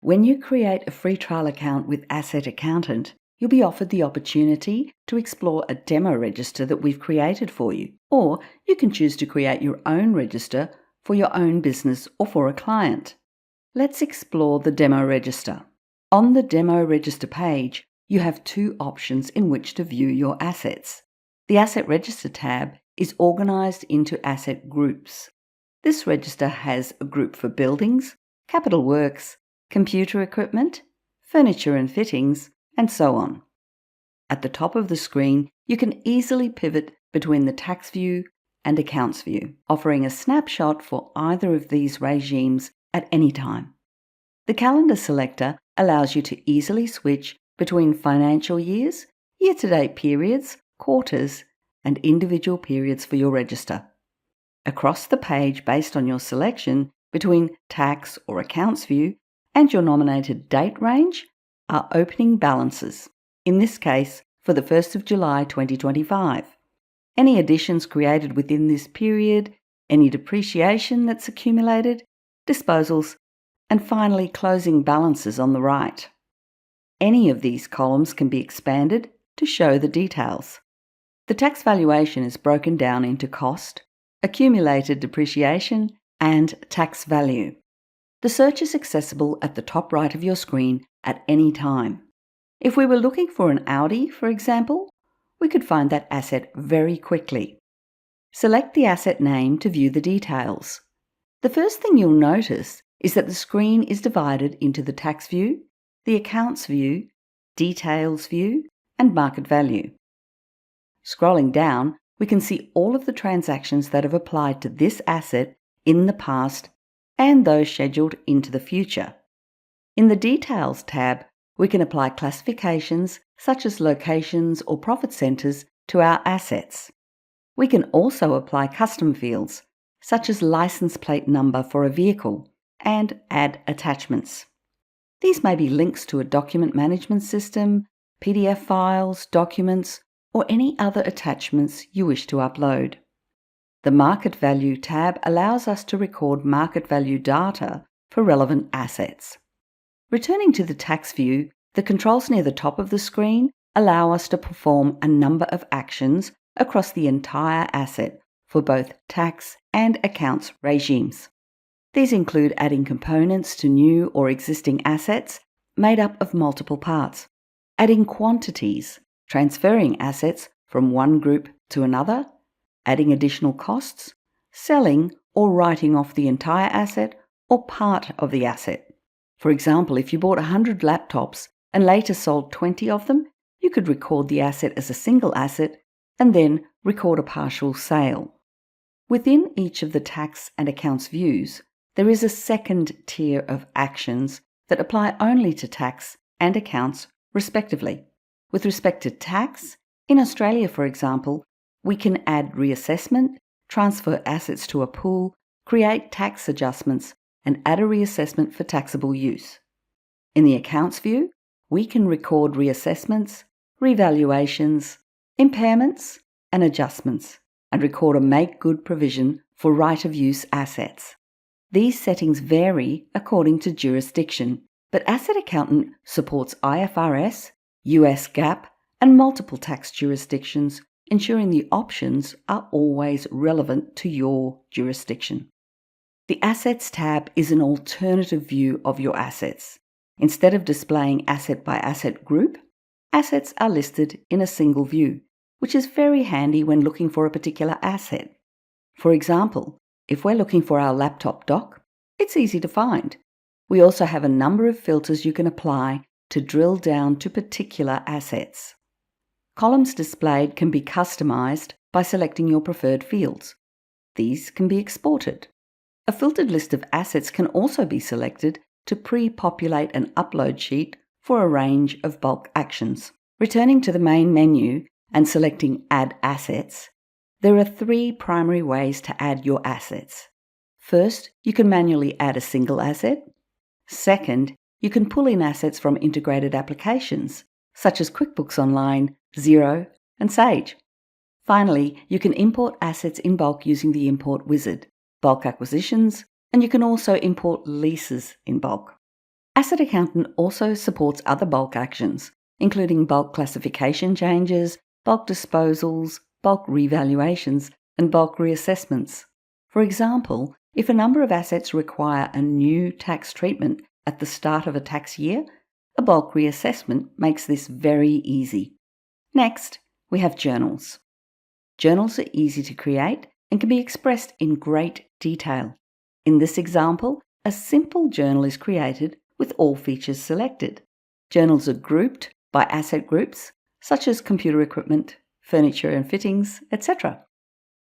When you create a free trial account with AssetAccountant, you'll be offered the opportunity to explore a demo register that we've created for you, or you can choose to create your own register for your own business or for a client. Let's explore the demo register. On the demo register page, you have two options in which to view your assets. The Asset Register tab is organised into asset groups. This register has a group for buildings, capital works, computer equipment, furniture and fittings, and so on. At the top of the screen, you can easily pivot between the tax view and accounts view, offering a snapshot for either of these regimes at any time. The calendar selector allows you to easily switch between financial years, year-to-date periods, quarters, and individual periods for your register. Across the page, based on your selection between tax or accounts view and your nominated date range, are opening balances, in this case for the 1st of July 2025. Any additions created within this period, any depreciation that's accumulated, disposals, and finally closing balances on the right. Any of these columns can be expanded to show the details. The tax valuation is broken down into cost, accumulated depreciation, and tax value. The search is accessible at the top right of your screen at any time. If we were looking for an Audi, for example, we could find that asset very quickly. Select the asset name to view the details. The first thing you'll notice is that the screen is divided into the tax view, the accounts view, details view, and market value. Scrolling down, we can see all of the transactions that have applied to this asset in the past and those scheduled into the future. In the Details tab, we can apply classifications such as locations or profit centres to our assets. We can also apply custom fields such as license plate number for a vehicle and add attachments. These may be links to a document management system, PDF files, documents, or any other attachments you wish to upload. The Market Value tab allows us to record market value data for relevant assets. Returning to the tax view, the controls near the top of the screen allow us to perform a number of actions across the entire asset for both tax and accounts regimes. These include adding components to new or existing assets made up of multiple parts, adding quantities, transferring assets from one group to another, adding additional costs, selling or writing off the entire asset or part of the asset. For example, if you bought 100 laptops and later sold 20 of them, you could record the asset as a single asset and then record a partial sale. Within each of the tax and accounts views, there is a second tier of actions that apply only to tax and accounts respectively. With respect to tax, in Australia, for example, we can add reassessment, transfer assets to a pool, create tax adjustments, and add a reassessment for taxable use. In the accounts view, we can record reassessments, revaluations, impairments, and adjustments, and record a make good provision for right-of-use assets. These settings vary according to jurisdiction, but AssetAccountant supports IFRS, US GAAP, and multiple tax jurisdictions, ensuring the options are always relevant to your jurisdiction. The Assets tab is an alternative view of your assets. Instead of displaying asset by asset group, assets are listed in a single view, which is very handy when looking for a particular asset. For example, if we're looking for our laptop dock, it's easy to find. We also have a number of filters you can apply to drill down to particular assets. Columns displayed can be customized by selecting your preferred fields. These can be exported. A filtered list of assets can also be selected to pre-populate an upload sheet for a range of bulk actions. Returning to the main menu and selecting Add Assets, there are three primary ways to add your assets. First, you can manually add a single asset. Second, you can pull in assets from integrated applications, such as QuickBooks Online, Xero, and Sage. Finally, you can import assets in bulk using the Import Wizard, bulk acquisitions, and you can also import leases in bulk. AssetAccountant also supports other bulk actions, including bulk classification changes, bulk disposals, bulk revaluations, and bulk reassessments. For example, if a number of assets require a new tax treatment at the start of a tax year, a bulk reassessment makes this very easy. Next, we have journals. Journals are easy to create and can be expressed in great detail. In this example, a simple journal is created with all features selected. Journals are grouped by asset groups, such as computer equipment, furniture and fittings, etc.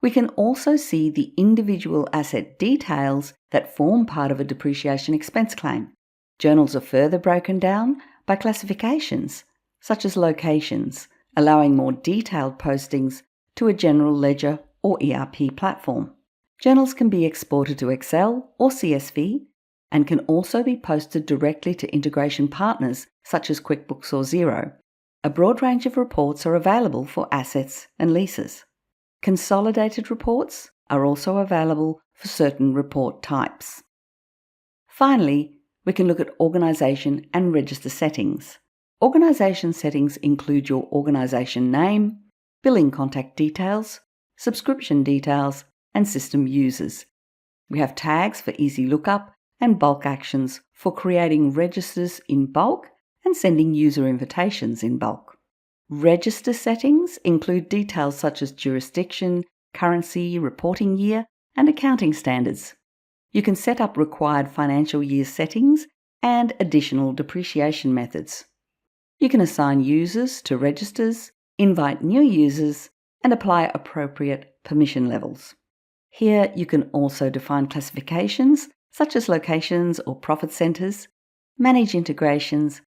We can also see the individual asset details that form part of a depreciation expense claim. Journals are further broken down by classifications, such as locations, allowing more detailed postings to a general ledger or ERP platform. Journals can be exported to Excel or CSV and can also be posted directly to integration partners such as QuickBooks or Xero. A broad range of reports are available for assets and leases. Consolidated reports are also available for certain report types. Finally, we can look at organisation and register settings. Organisation settings include your organisation name, billing contact details, subscription details, and system users. We have tags for easy lookup and bulk actions for creating registers in bulk and sending user invitations in bulk. Register settings include details such as jurisdiction, currency, reporting year, and accounting standards. You can set up required financial year settings and additional depreciation methods. You can assign users to registers, invite new users, and apply appropriate permission levels. Here you can also define classifications such as locations or profit centres, manage integrations,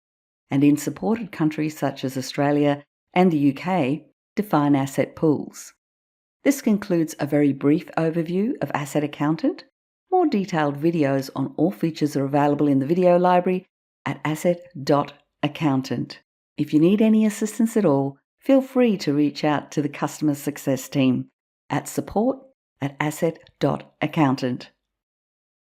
and in supported countries such as Australia and the UK, define asset pools. This concludes a very brief overview of AssetAccountant. More detailed videos on all features are available in the video library at asset.accountant. If you need any assistance at all, feel free to reach out to the customer success team at support@asset.accountant.